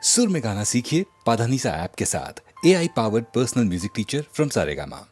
सुर में गाना सीखिए पाधानीसा ऐप के साथ। AI powered personal music teacher from Saregama.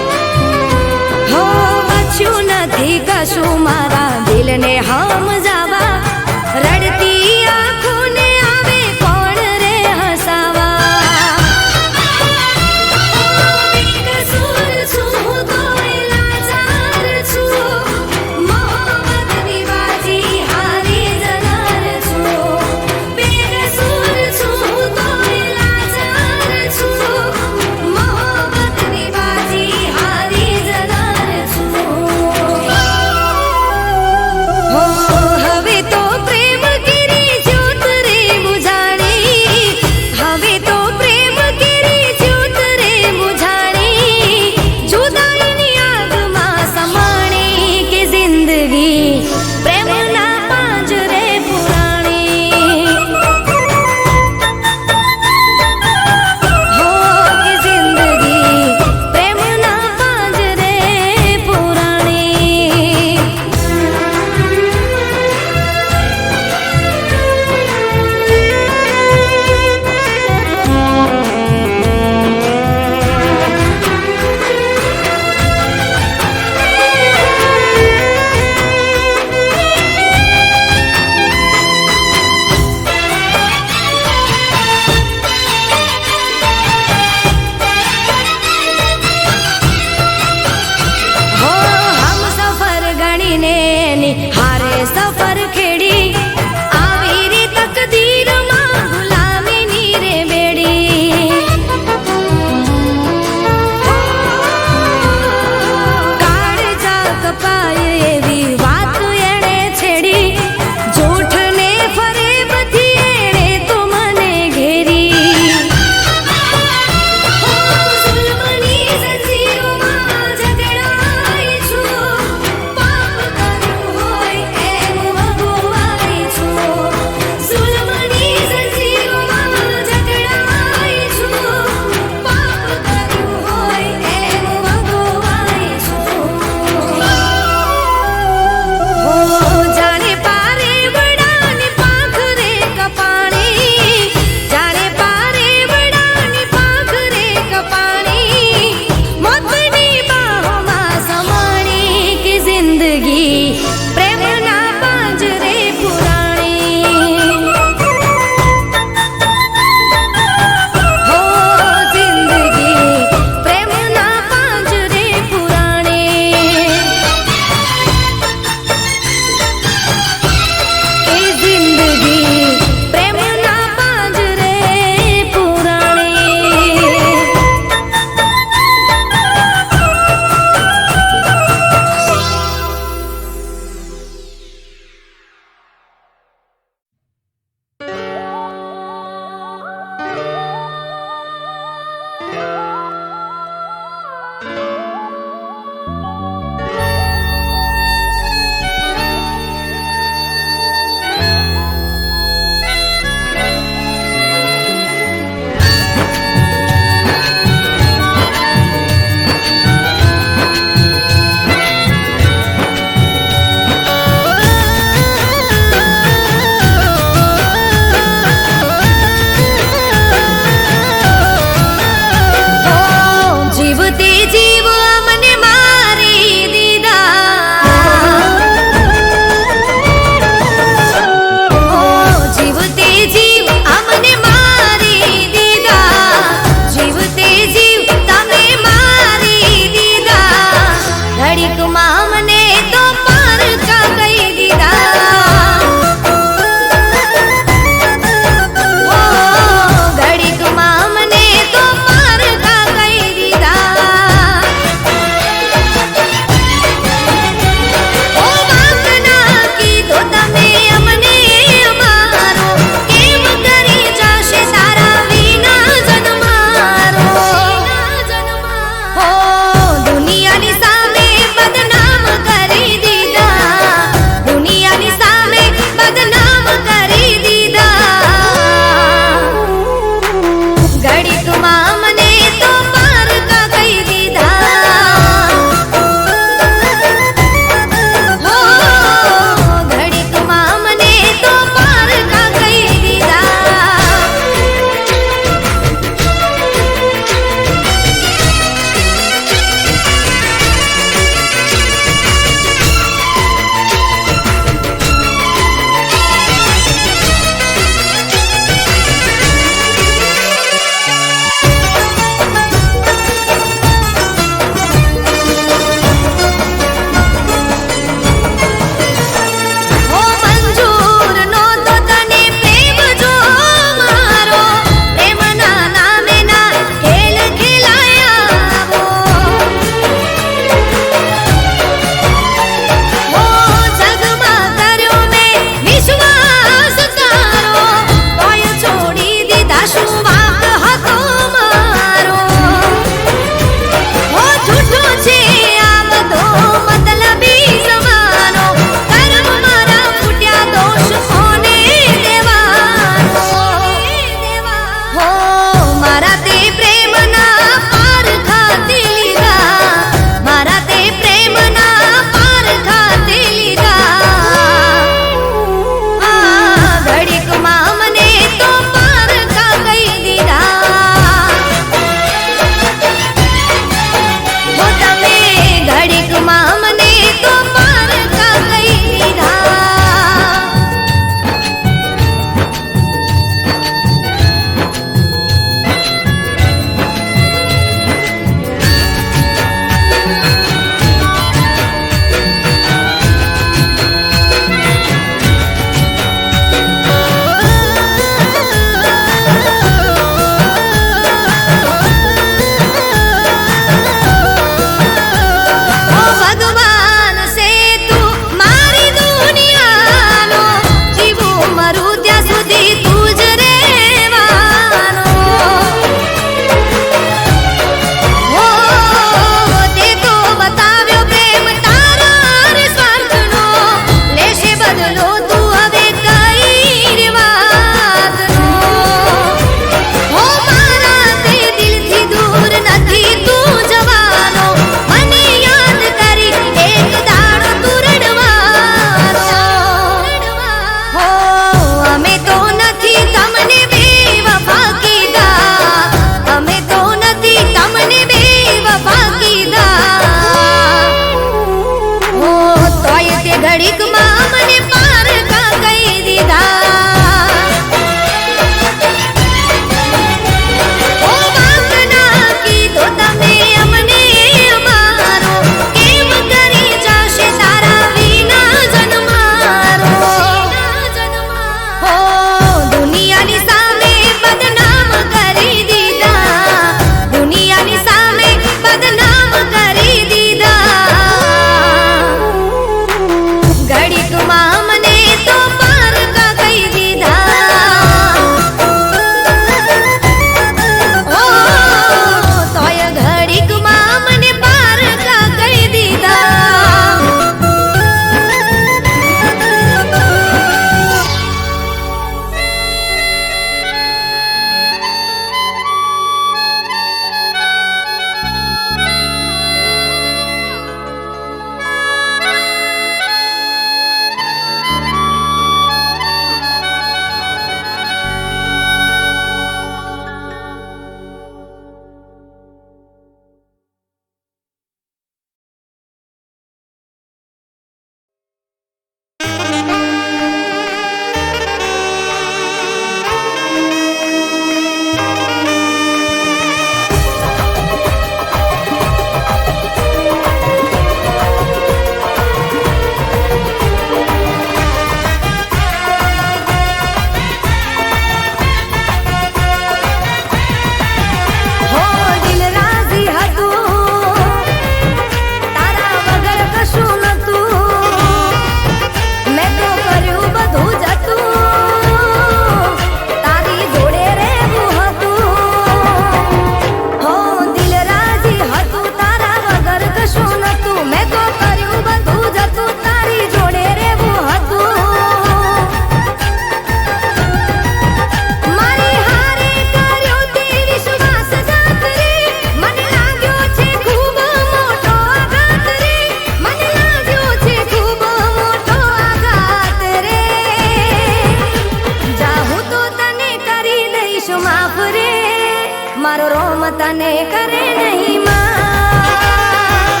મારો રોમ તને કરે નહીં માં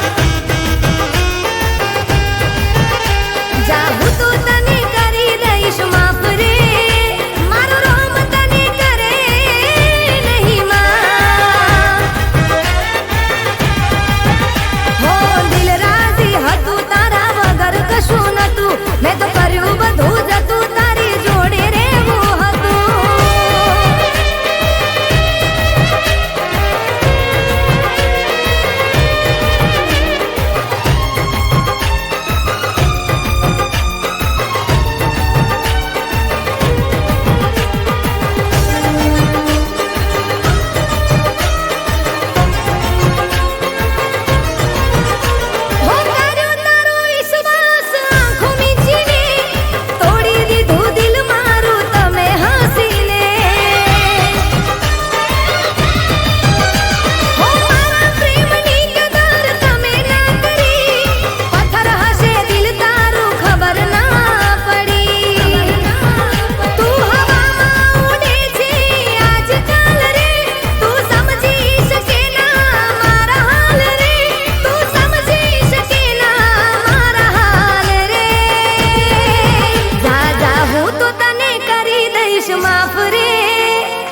જાહું તો તને કરી દઈશ માફ રે મારો રોમ તને કરે નહીં માં હો દિલ રાજી હતું તારા વગર કશું નતું મેં તો કર્યું બધું જતું તારી જોડે રહેવું હતું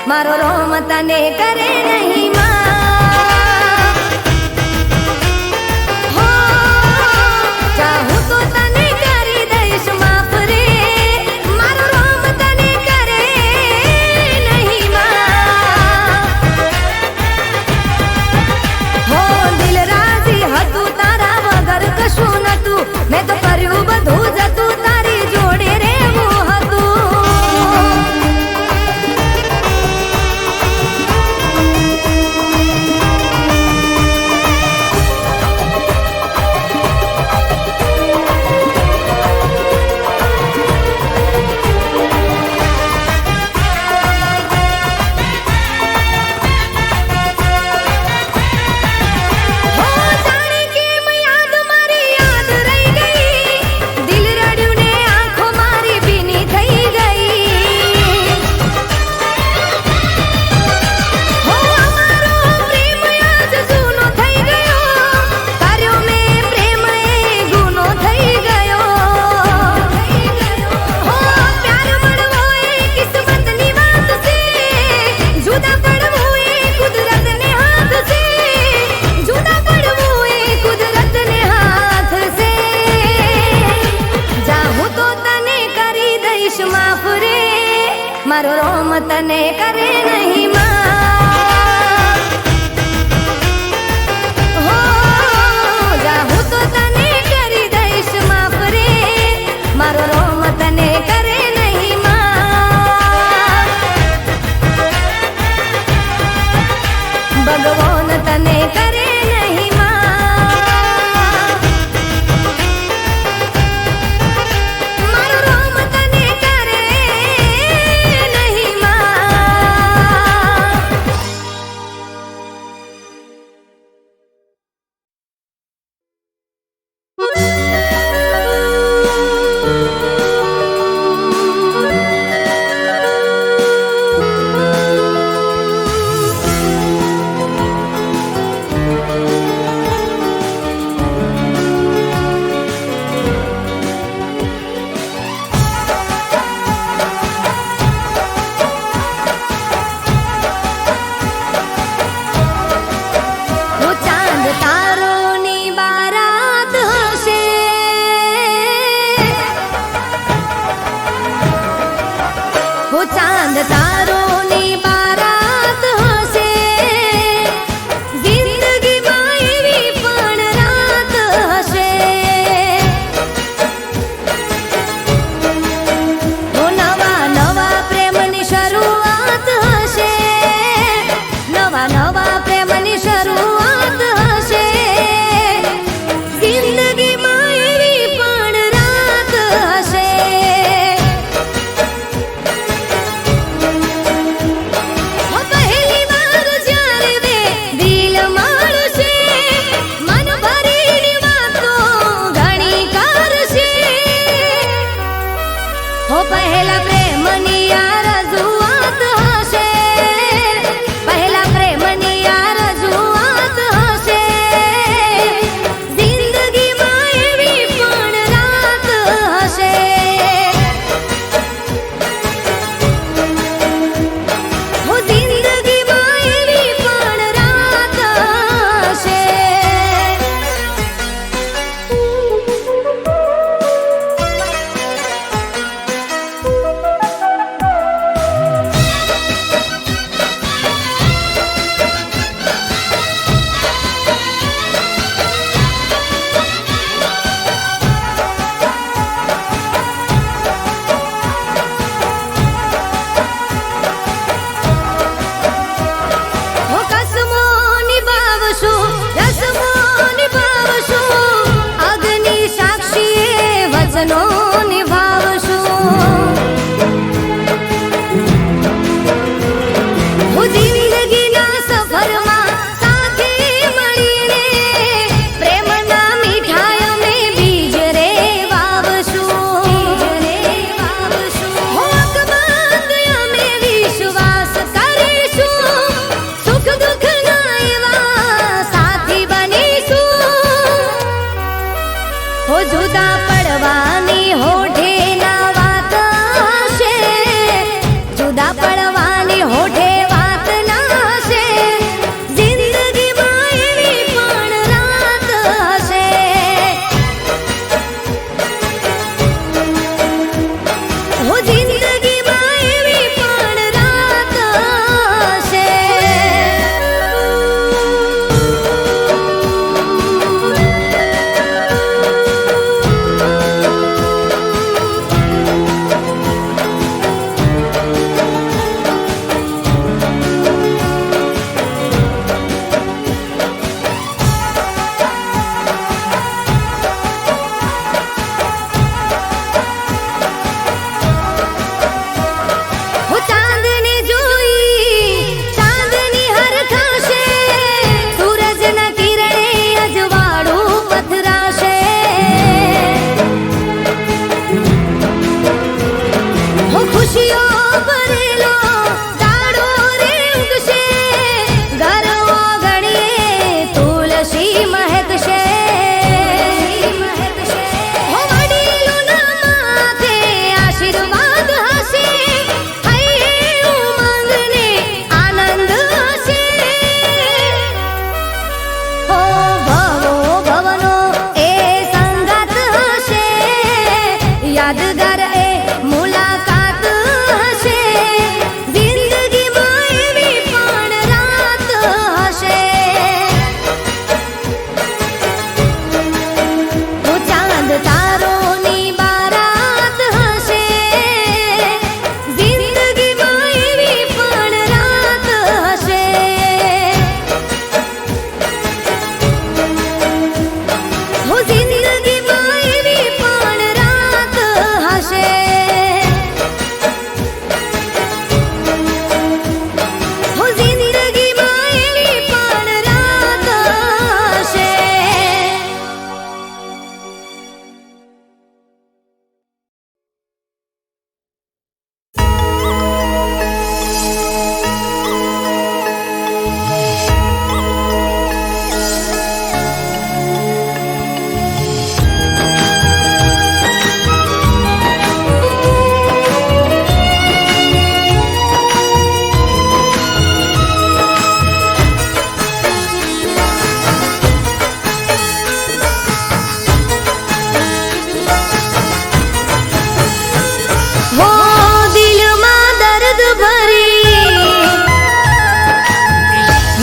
મારો રોમ તને કરે નહીં માં હો ચાહું તો તને કરી દઈશ માફ રે મારો રોમ તને કરે નહીં માં હો દિલ રાજી હતું તારા વગર કશું નતું મેં તો કર્યું બધું જતું તારી જોડે રહેવું હતું મારો રોમ તને કરે નહીં માં હો જાહું તો તને કરી દઈશ માફ રે મારો રોમ તને કરે નહીં માં ભગવાન તને કરે નહીં માં મારો રોમ તને કરે નહીં માં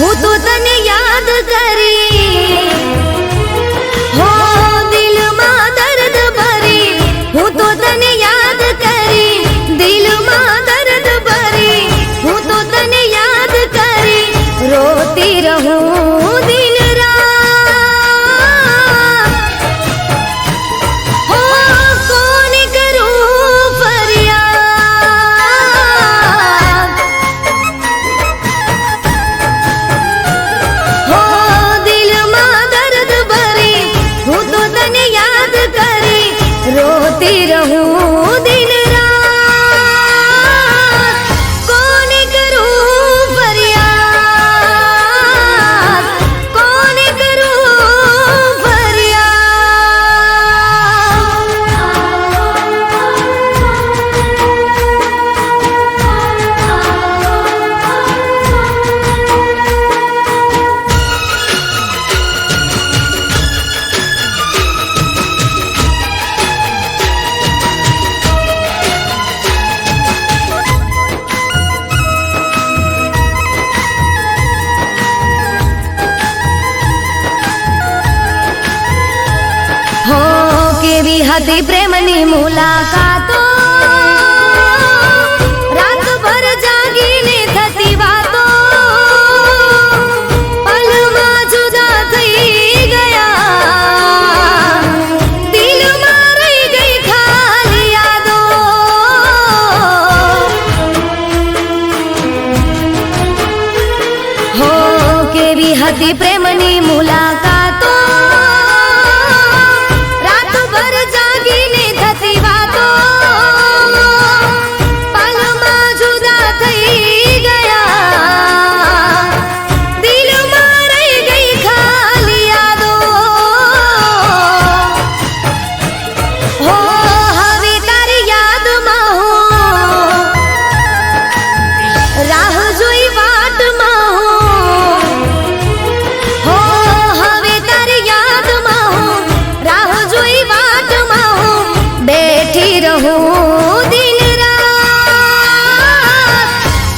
હું તો તને યાદ કરી હો દિલમાં દર્દ ભરી હું તો તને યાદ કરી દિલમાં દર્દ ભરી હું તો તને યાદ કરી રોતી રહું દિન રાત હો કોને કરું ફરિયાદ હો દિલમાં દર્દ ભરી હું તો તને યાદ કરી રોતી રહું દિન રાત કોને કરું ફરિયાદ કોને કરું હો કેવી હતી પ્રેમની મુલાકાતો રાતભર જાગીને થતી વાતો પલમાં જુદા થઈ ગયા દિલમાં રહી ગઈ ખાલી યાદો હો કેવી હતી પ્રેમની મુલાકાતો રાતભર જાગીને થતી વાતો પલમાં જુદા થઈ ગયા દિલમાં રહી ગઈ ખાલી યાદો હો હવે તારી યાદમાં હું રાહ જોઈ વાટમાં હું હો હવે તારી યાદમાં હું રાહ જોઈ વાટમાં હું બેઠી રહું દિન રાત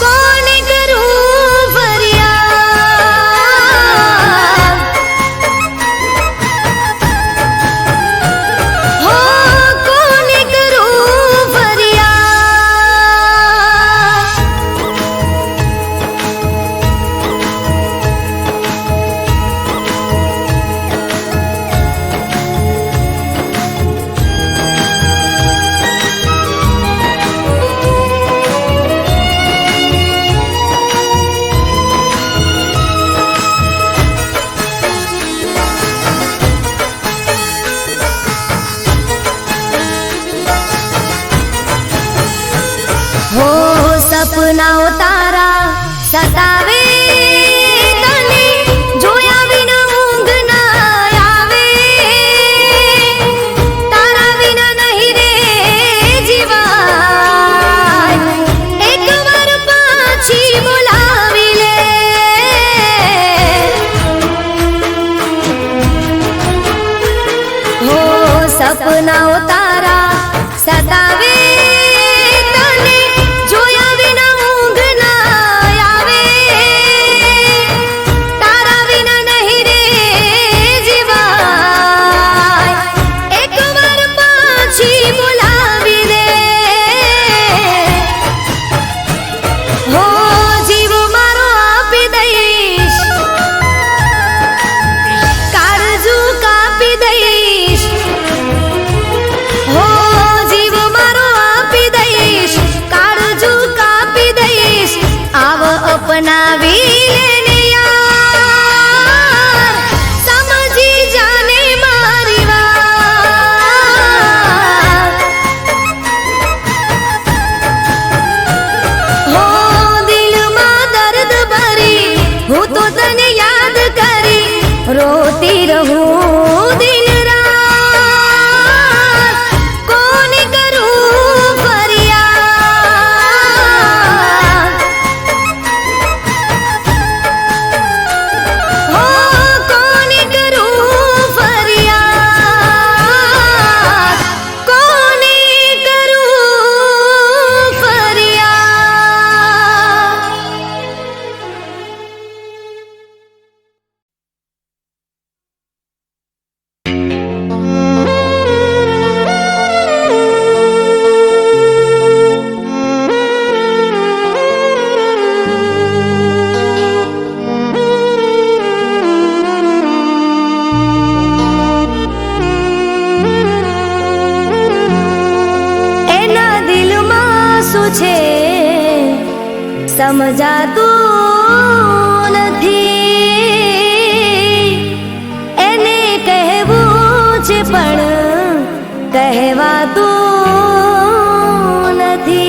કોને કરું ફરિયાદ હો કોને કરું ફરિયાદ હો સપનાઓ તારા સતાવે તને જોયા વિના ઊંઘ ના આવે તારા વિના નહીં રે જીવાય એકવાર પાછી બોલાવી લે હો સપનાઓ તારા સતાવે તને જોયા વિના ઊંઘ ના આવે તારા વિના નહીં રે જીવાય એકવાર પાછી બોલાવી દે હો જીવ મારો આપી દઈશ કાળજુ કાપી દઈશ હો જીવ મારો આપી દઈશ કાળજુ કાપી દઈશ આવ અપનાવી લેને યાર સમજી જાને મારી વાત હો દિલમાં દર્દ ભરી હું તો તને યાદ કરી રોતી રહું દિન રાત કોને કરું ફરિયાદ સમજાતું નથી, એને કહેવું છે પણ કહેવાતું નથી.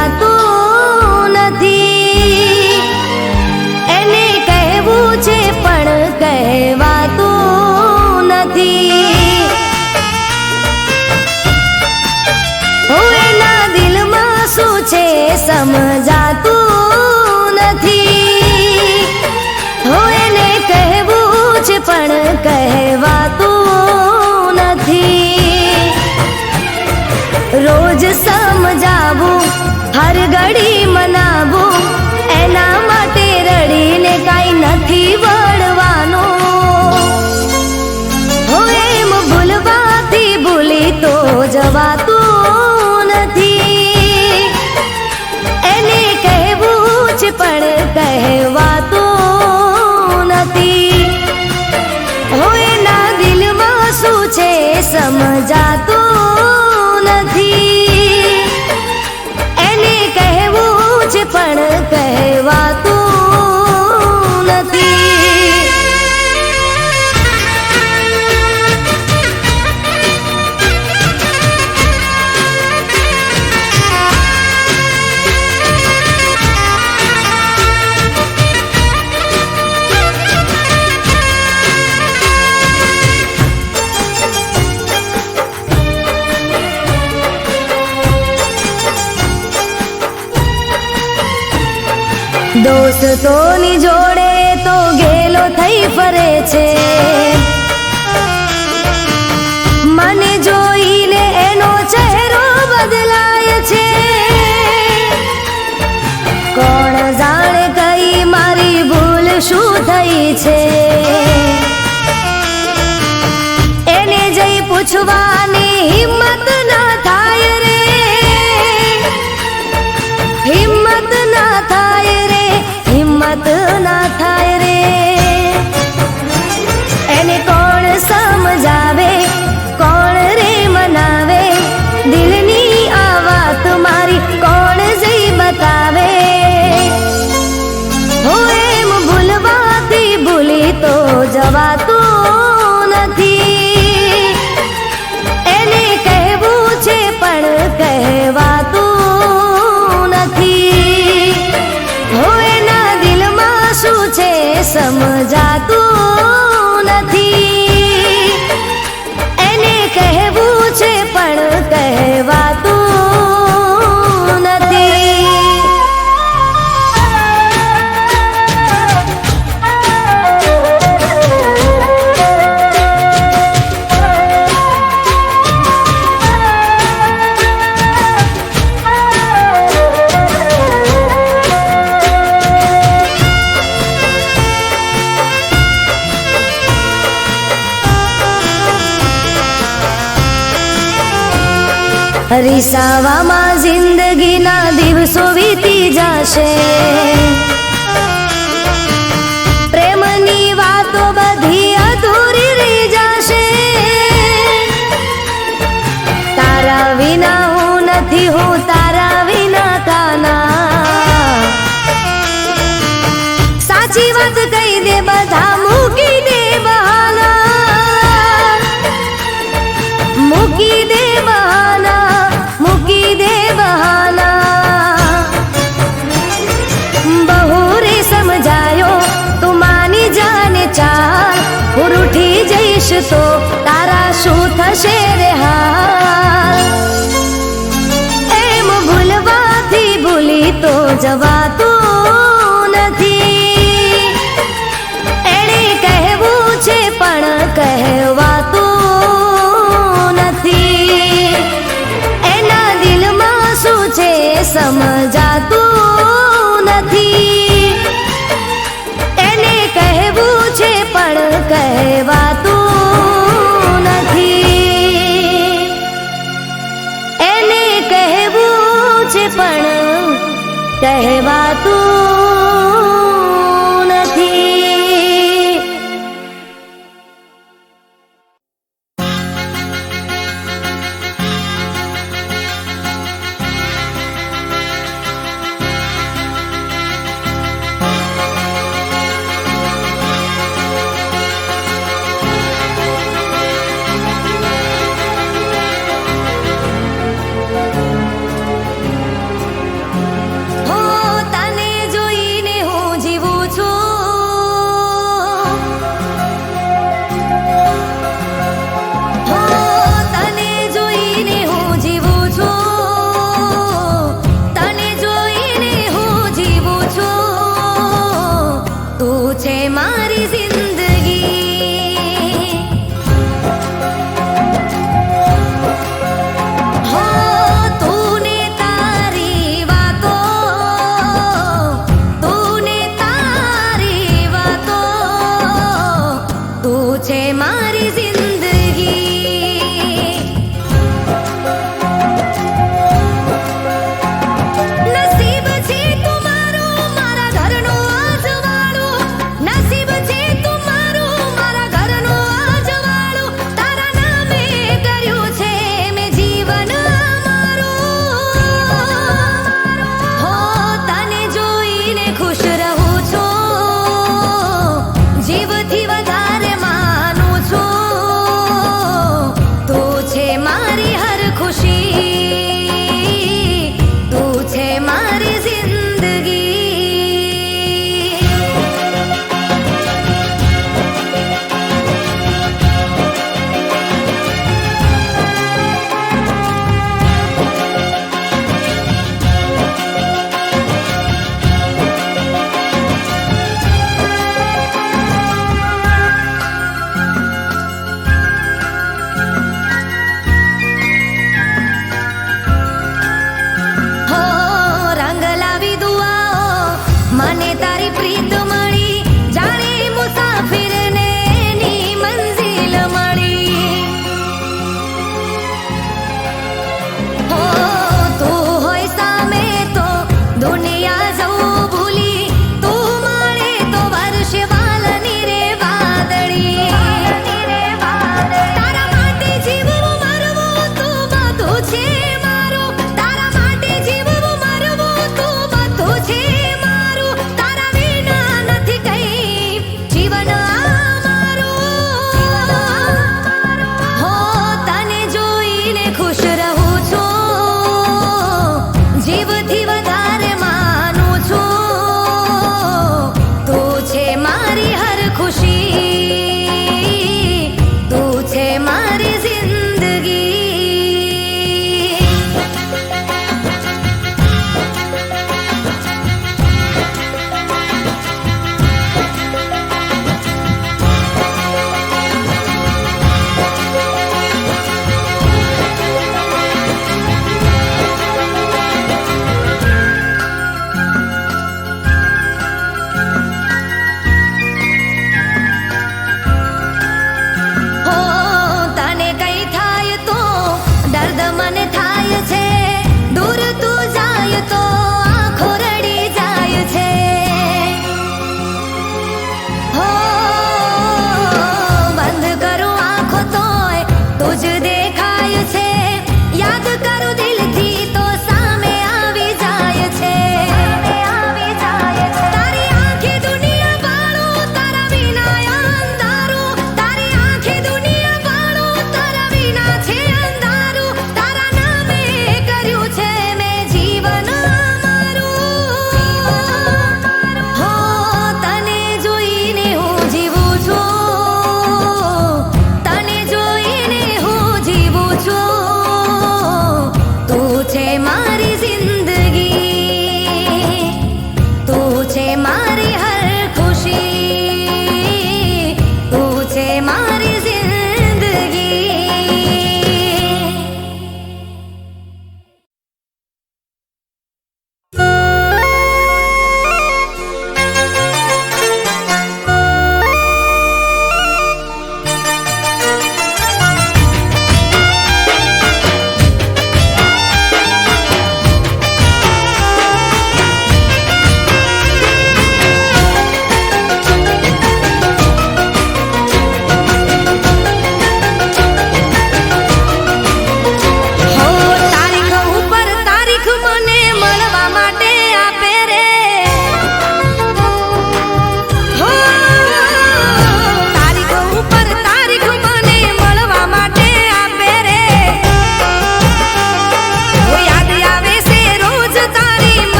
સમજાતું નથી, એને કહેવું છે પણ કહેવાતું નથી. એના દિલમાં શું છે સમજાતું નથી, એને કહેવું છે પણ કહેવાતું નથી. રોજ સમજાવું, હર ઘડી મનાવું, એના માટે રડીને કાંઈ નથી વળવાનું. એમ ભૂલવાથી ભૂલી તો જવાતું નથી, એને કહેવું છે પણ કહેવાતું નથી. એના દિલમાં શું છે સમજાતું નથી, એને કહેવું છે પણ કહેવાતું નથી. દોસ્તોની જોડે તો ગેલો થઈ ફરે છે, મને જોઈને એનો ચહેરો બદલાય છે. કોણ જાણે કઈ મારી ભૂલ શું થઈ છે, એને જઈ પૂછવાની હિંમત ના થાય રે, હિંમત ના થાય રે, હિંમત ના થાય રે. એને કોણ સમજાવે, કોણ રે મનાવે, દિલની આ વાત મારી કોણ જઈ બતાવે. એમ ભૂલવાથી ભૂલી તો જવાતું નથી, એને કહેવું છે પણ કહેવાતું નથી. એના દિલમાં શું છે સમજાતું નથી, એને કહેવું છે પણ કહેવાતું નથી. રીસાવામાં જિંદગીના દિવસો વીતી જશે, પ્રેમની વાતો બધી અધૂરી રહી જશે. તારા વિના હું નથી, હું તારા વિના કાના. સાચી વાત કહી દે, બધા મૂકી દે બહાના, મૂકી દે બહાના, મૂકી દે બહાના. બહુ રે સમજાયો તું માની જાને ચાલ, હું રૂઠી જઈશ તો તારા શું થશે રે હાલ. એમ સમજાતું નથી. એને કહેવું છે પણ કહેવાતું નથી. એને કહેવું છે પણ કહેવાતું નથી. હો તને જોઈને હું જીવું છું. હો તને જોઈને હું જીવું છું. તને જોઈને હું જીવું છું. તું છે મારી જિંદગી. હો તું ને તારી વાતો, તું ને તારી વાતો, તું છે મારી જિંદગી. નસીબ છે તું મારું મારા ઘરનું અજવાળું. નસીબ છે તું મારું મારા ઘરનું અજવાળું. તારા નામે કર્યું છે મેં જીવન મારું. હો તને જોઈને ખુશ રહું છું. જીવથી વધારે માનું છું. તું છે મારી હર ખુશી. તું છે મારી જિંદગી. હો રંગ લાવી દુઆઓ મને તારી પ્રીત મળી. જાણે મુસાફિરને એની મંઝિલ મળી. હો તું હોય સામે તો દુનિયા જવું ભૂલી. તું મળે તો વર્ષે વાલની રે વાદળી. તારા માટે જીવવું મરવું તું બધું છે મારું. તારા માટે જીવવું મરવું તું બધું છે મારું. તારા વિના નથી કઈ જીવન અમારું. હો તને જોઈને ખુશ રહું છું. જીવથી વધારે માનું છું. તું છે મારી હર ખુશી. તું છે મારી જિંદગી.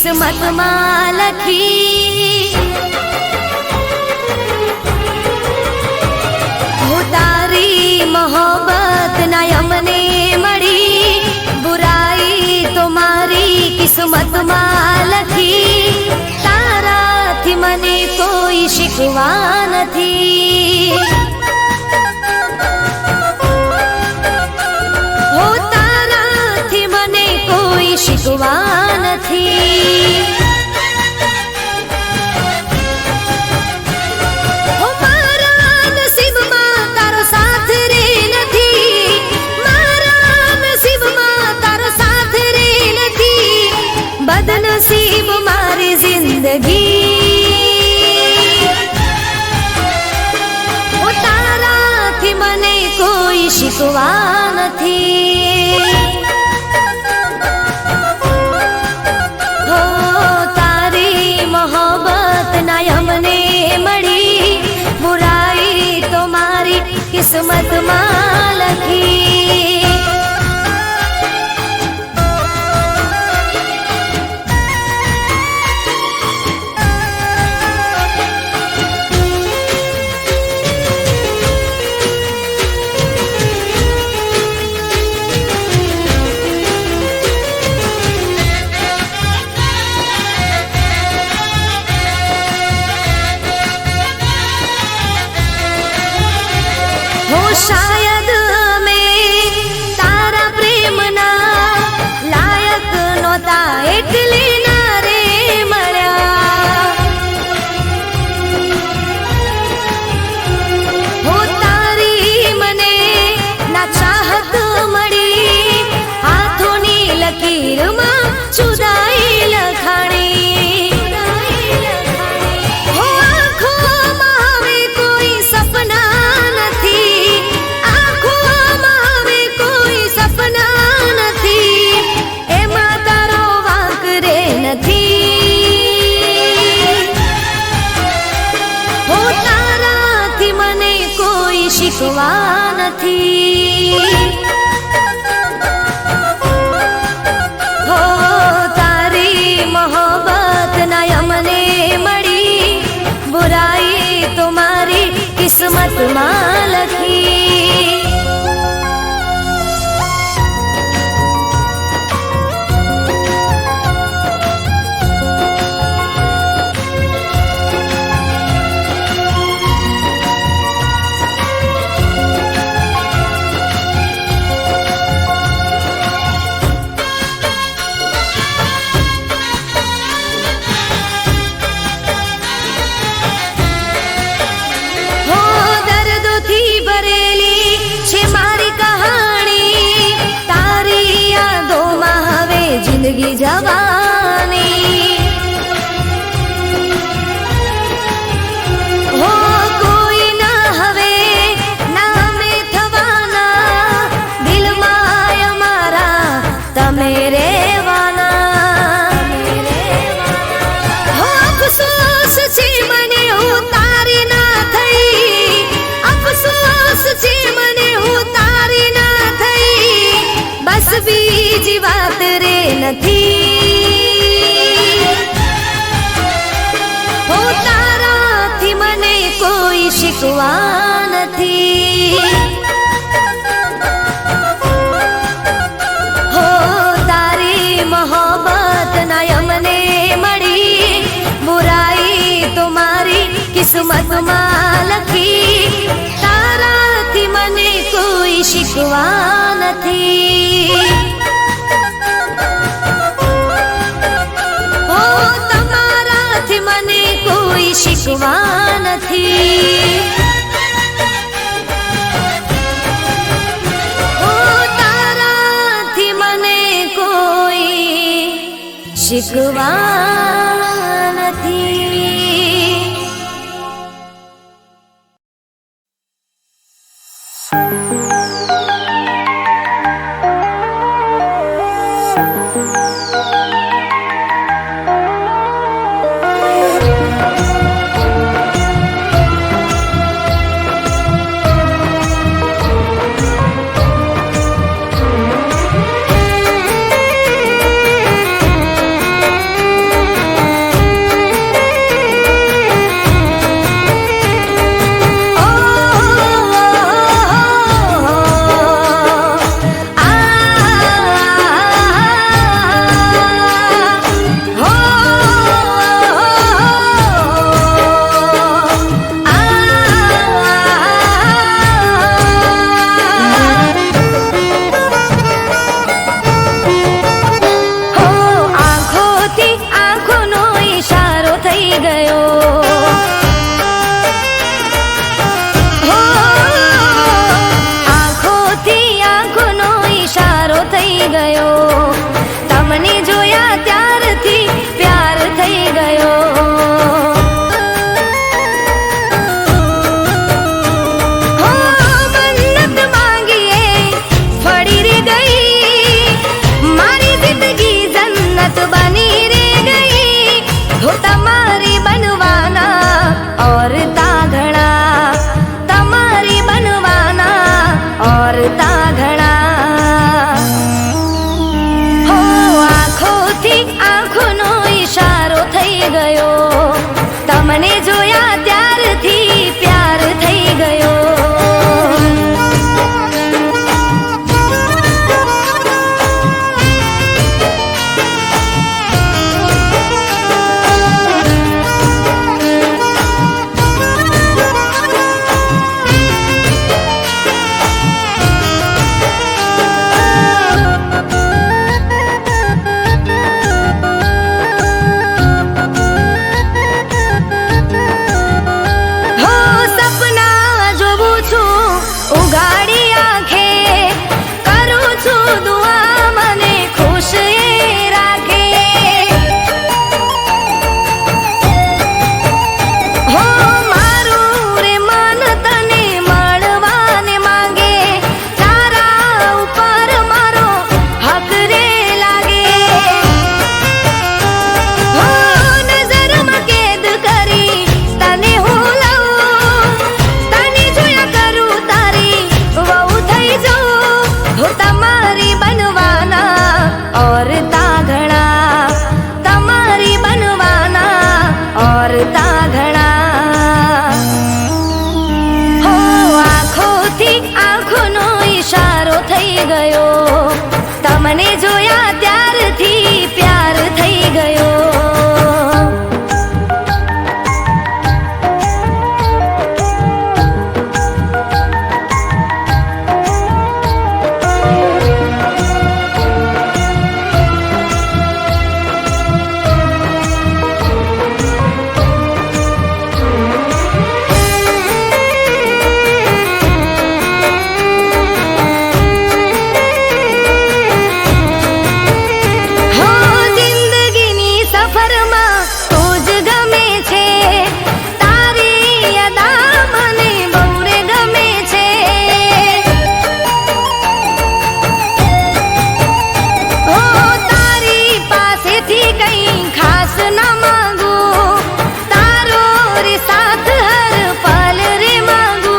કિસ્મતમાં લખી. હું તારી મોહબ્બત ના અમને મળી, બુરાઈ તો મારી કિસ્મતમાં લખી. તારાથી મને કોઈ શિકવા નથી. હો તારાથી મને કોઈ શિકવા નથી. હો મારા નસીબમાં તારો સાથ રે નથી. મારા નસીબમાં તારો સાથ રે નથી. બદનસીબ મારી જિંદગી. હો તારાથી મને કોઈ શિકવા નથી. હો તારી મોહબ્બત ના અમને મળી, બુરાઈ તો મારી કિસ્મતમાં લખી. શાયદ મેં તારા પ્રેમના લાયક નહોતા એટલે ના રે મળ્યા. હો તારી મને ના ચાહત મળી, હાથોની લકીરમાં જુદાઈ લખાણી. હો આંખોમાં હવે કોઈ સપના નથી. આંખોમાં હવે કોઈ સપના નથી. એમાં તારો વાંક રે નથી. હો તારાથી મને કોઈ શિકવા નથી. હો તારી મોહબ્બત ના અમને મળી, બુરાઈ તો મારી કિસ્મતમાં લખી. હો દર્દોથી ભરેલી છે મારી કહાણી. તારી યાદોમાં હવે જિંદગી જવાની. હો કોઈ ના હવે નામે થવાના, દિલમાં અમારા તમે રહેવાના. હો અફસોસ છે મને હું તારી ના થઈ. અફસોસ છે મને હું તારી ના થઈ. બસ બીજી વાત રે નથી. હો તારાથી મને કોઈ શિકવા નથી. હો તારી મોહબ્બત ના અમને મળી, બુરાઈ તો મારી કિસ્મતમાં લખી. તારાથી મને કોઈ શિકવા નથી. હો તમારાથી મને કોઈ શિકવા નથી. હો તારાથી મને કોઈ શિકવા નથી. ગયો. તમને જોયા ત્યારથી પ્યાર થઈ ગયો. હો મન્નત માંગીએ ફળી રે ગઈ, મારી જિંદગી જન્નત બની રે ગઈ. હો તમારી બનવાના और તાઘણા, તમારી બનવાના और તાઘણા. હો આંખોથી આંખોનો ઈશારો થઈ ગયો. તમને જોયા ત્યારથી પ્યાર થઈ ગયો. હો સપના જોઉં છું ઉઘાડી આંખે, કરું છું દુઆ મને ખુશ એ રાખે. હો મારું રે મન તને મળવાને માંગે, તારા ઉપર મારો હક રે લાગે. હો નજરમાં કેદ કરી તને હું લઉં, તને જોયા કરું તારી વહુ થઈ જાઉં. હો તમારી બનવાના और તાઘણા, તમારી બનવાના और તાઘણા. હો આંખોથી આંખોનો ઈશારો થઈ ગયો. તમને જોયા ત્યારથી પ્યાર થઈ ગયો. હો જિંદગીની સફરમાં તું જ ગમે છે, તારી અદા મને બહુ રે ગમે છે. હો તારી પાસેથી કંઈ ખાસ ના માંગું, તારો રે સાથ હર પલ રે માંગું.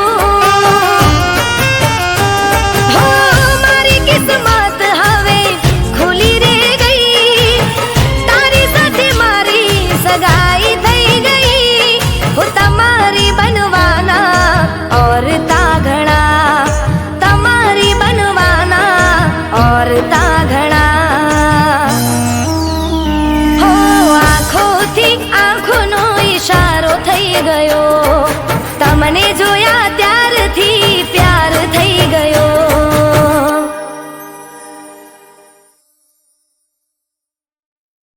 હો મારી કિસ્મત હવે ખુલી રે ગઈ, તારી સાથે મારી સગાઈ થઈ ગઈ. હો તમારી